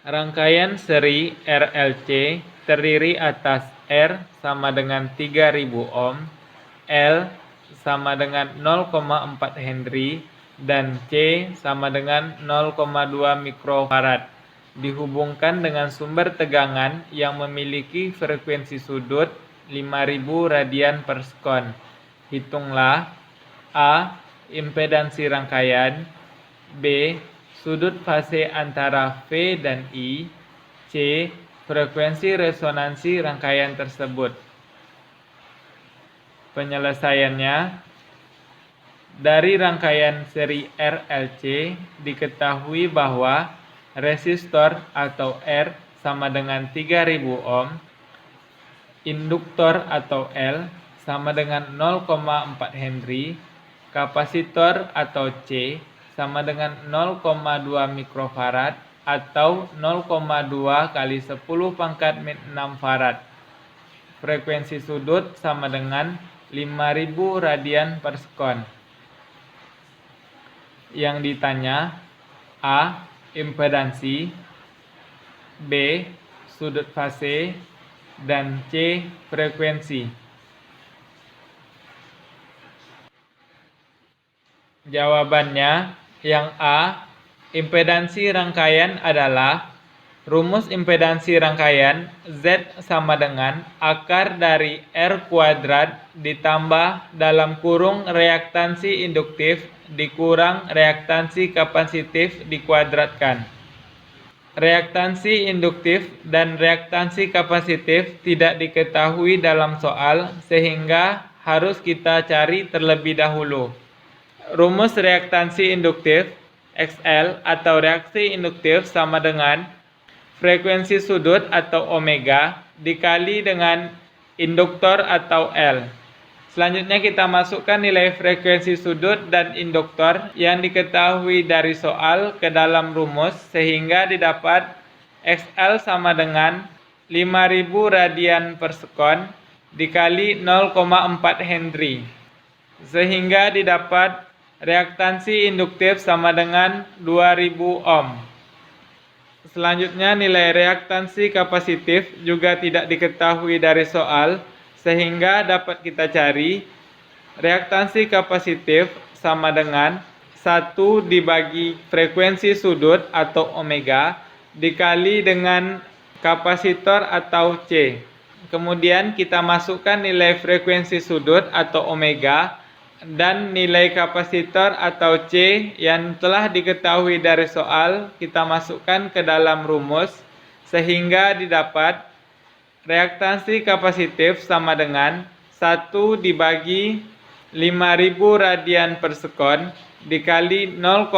Rangkaian seri RLC terdiri atas R sama dengan 3000 ohm, L sama dengan 0,4 Henry, dan C sama dengan 0,2 mikrofarad. Dihubungkan dengan sumber tegangan yang memiliki frekuensi sudut 5000 radian per sekon. Hitunglah A. Impedansi rangkaian, B. Sudut fase antara V dan I, C. Frekuensi resonansi rangkaian tersebut. Penyelesaiannya, dari rangkaian seri RLC diketahui bahwa resistor atau R sama dengan 3000 ohm, induktor atau L sama dengan 0,4 Henry, kapasitor atau C sama dengan 0,2 mikrofarad atau 0,2 kali 10 pangkat min 6 farad. Frekuensi sudut sama dengan 5000 radian per sekon. Yang ditanya: A. Impedansi, B. Sudut fase, dan C. Frekuensi. Jawabannya yang A. Impedansi rangkaian adalah rumus impedansi rangkaian Z sama dengan akar dari R kuadrat ditambah dalam kurung reaktansi induktif dikurang reaktansi kapasitif dikuadratkan. Reaktansi induktif dan reaktansi kapasitif tidak diketahui dalam soal sehingga harus kita cari terlebih dahulu. Rumus reaktansi induktif XL atau reaksi induktif sama dengan frekuensi sudut atau omega dikali dengan induktor atau L. Selanjutnya kita masukkan nilai frekuensi sudut dan induktor yang diketahui dari soal ke dalam rumus sehingga didapat XL sama dengan 5000 radian per sekon dikali 0,4 Henry. Sehingga didapat reaktansi induktif sama dengan 2000 ohm. Selanjutnya nilai reaktansi kapasitif juga tidak diketahui dari soal sehingga dapat kita cari reaktansi kapasitif sama dengan 1 dibagi frekuensi sudut atau omega dikali dengan kapasitor atau C. Kemudian kita masukkan nilai frekuensi sudut atau omega dan nilai kapasitor atau C yang telah diketahui dari soal kita masukkan ke dalam rumus sehingga didapat reaktansi kapasitif sama dengan 1 dibagi 5000 radian per sekon dikali 0,2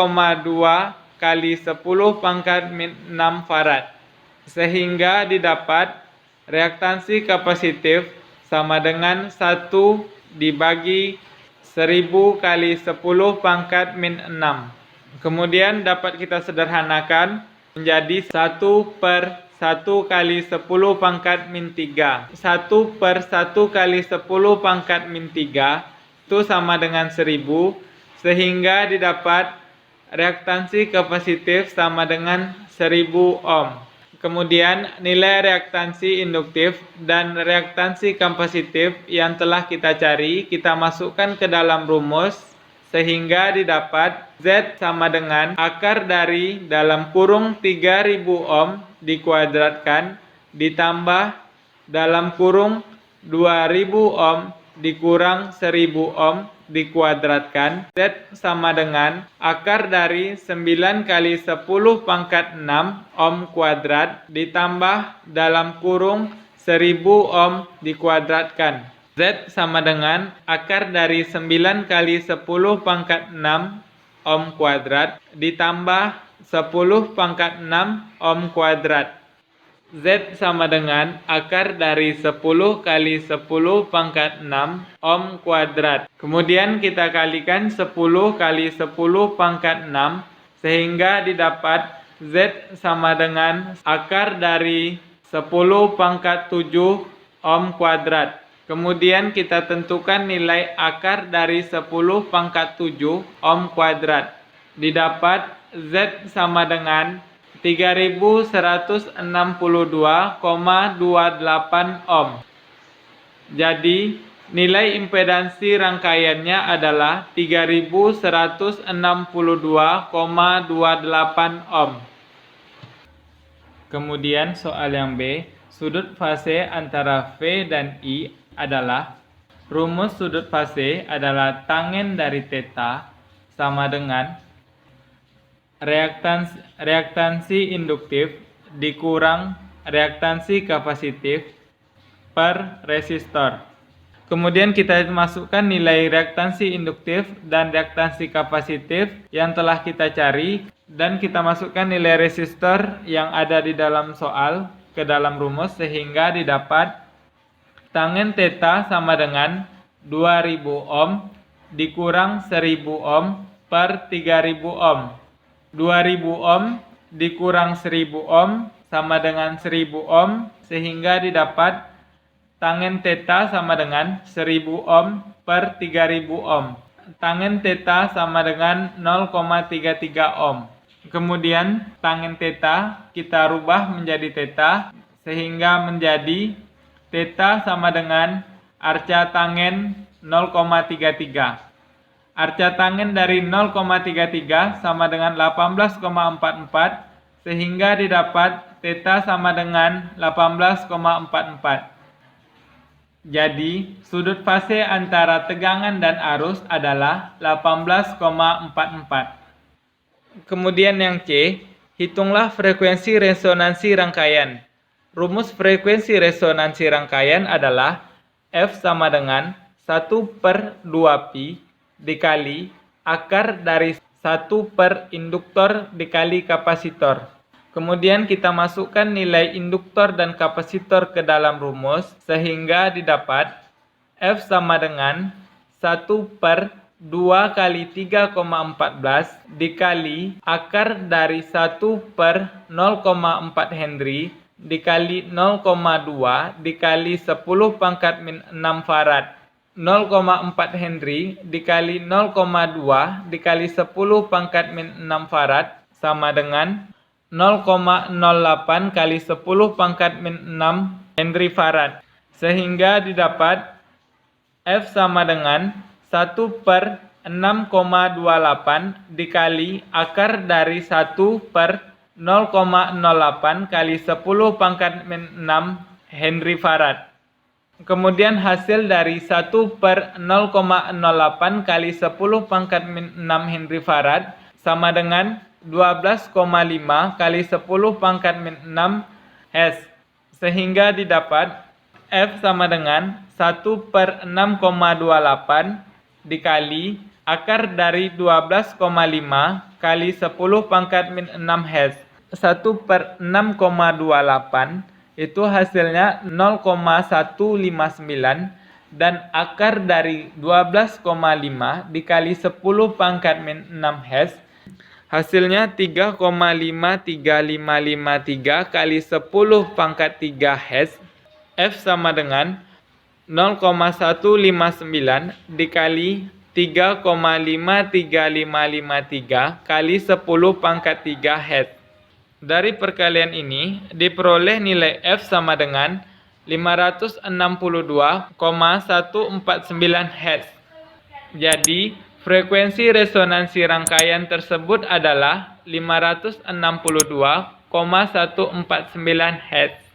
kali 10 pangkat min 6 farad. Sehingga didapat reaktansi kapasitif sama dengan 1 dibagi 1000 kali 10 pangkat min 6. Kemudian dapat kita sederhanakan menjadi 1 per 1 kali 10 pangkat min 3. 1 per 1 kali 10 pangkat min 3 itu sama dengan 1000, sehingga didapat reaktansi kapasitif sama dengan 1000 ohm. Kemudian nilai reaktansi induktif dan reaktansi kapasitif yang telah kita cari kita masukkan ke dalam rumus sehingga didapat Z sama dengan akar dari dalam kurung 3000 ohm dikuadratkan ditambah dalam kurung 2000 ohm dikurang 1000 ohm dikuadratkan. Z sama dengan akar dari 9 kali 10 pangkat 6 ohm kuadrat ditambah dalam kurung 1000 ohm dikuadratkan. Z sama dengan akar dari 9 kali 10 pangkat 6 ohm kuadrat ditambah 10 pangkat 6 ohm kuadrat. Z sama dengan akar dari 10 kali 10 pangkat 6 ohm kuadrat. Kemudian kita kalikan 10 kali 10 pangkat 6 sehingga didapat Z sama dengan akar dari 10 pangkat 7 ohm kuadrat. Kemudian kita tentukan nilai akar dari 10 pangkat 7 ohm kuadrat. Didapat Z sama dengan 3162,28 ohm. Jadi, nilai impedansi rangkaiannya adalah 3162,28 ohm. Kemudian soal yang B, sudut fase antara V dan I adalah, rumus sudut fase adalah tangen dari theta sama dengan reaktansi induktif dikurang reaktansi kapasitif per resistor. Kemudian kita masukkan nilai reaktansi induktif dan reaktansi kapasitif yang telah kita cari, dan kita masukkan nilai resistor yang ada di dalam soal ke dalam rumus, sehingga didapat tangen theta sama dengan 2000 ohm dikurang 1000 ohm per 3000 ohm. 2000 ohm dikurang 1000 ohm sama dengan 1000 ohm, sehingga didapat tangen theta sama dengan 1000 ohm per 3000 ohm. Tangen theta sama dengan 0,33 ohm. Kemudian tangen theta kita rubah menjadi theta, sehingga menjadi theta sama dengan arca tangen 0,33. Arca tangen dari 0,33 sama dengan 18,44, sehingga didapat theta sama dengan 18,44. Jadi, sudut fase antara tegangan dan arus adalah 18,44. Kemudian yang C, hitunglah frekuensi resonansi rangkaian. Rumus frekuensi resonansi rangkaian adalah F sama dengan 1/2pi dikali akar dari 1 per induktor dikali kapasitor. Kemudian kita masukkan nilai induktor dan kapasitor ke dalam rumus, sehingga didapat F sama dengan 1/2 kali 3,14 dikali akar dari 1 per 0,4 Henry dikali 0,2 dikali 10 pangkat min 6 farad. 0,4 Henry dikali 0,2 dikali 10 pangkat min 6 farad sama dengan 0,08 kali 10 pangkat min 6 Henry farad, sehingga didapat F sama dengan 1/6,28 dikali akar dari 1 per 0,08 kali 10 pangkat min 6 Henry farad. Kemudian hasil dari 1/0,08 kali 10 pangkat min 6 Henry farad sama dengan 12,5 kali 10 pangkat min 6 Hes, sehingga didapat F sama dengan 1/6,28 dikali akar dari 12,5 kali 10 pangkat min 6 Hes. 1/6,28 itu hasilnya 0,159, dan akar dari 12,5 dikali 10 pangkat min 6 Hes hasilnya 3,53553 kali 10 pangkat 3 Hes. F sama dengan 0,159 dikali 3,53553 kali 10 pangkat 3 Hes. Dari perkalian ini diperoleh nilai F sama dengan 562,149 Hz. Jadi, frekuensi resonansi rangkaian tersebut adalah 562,149 Hz.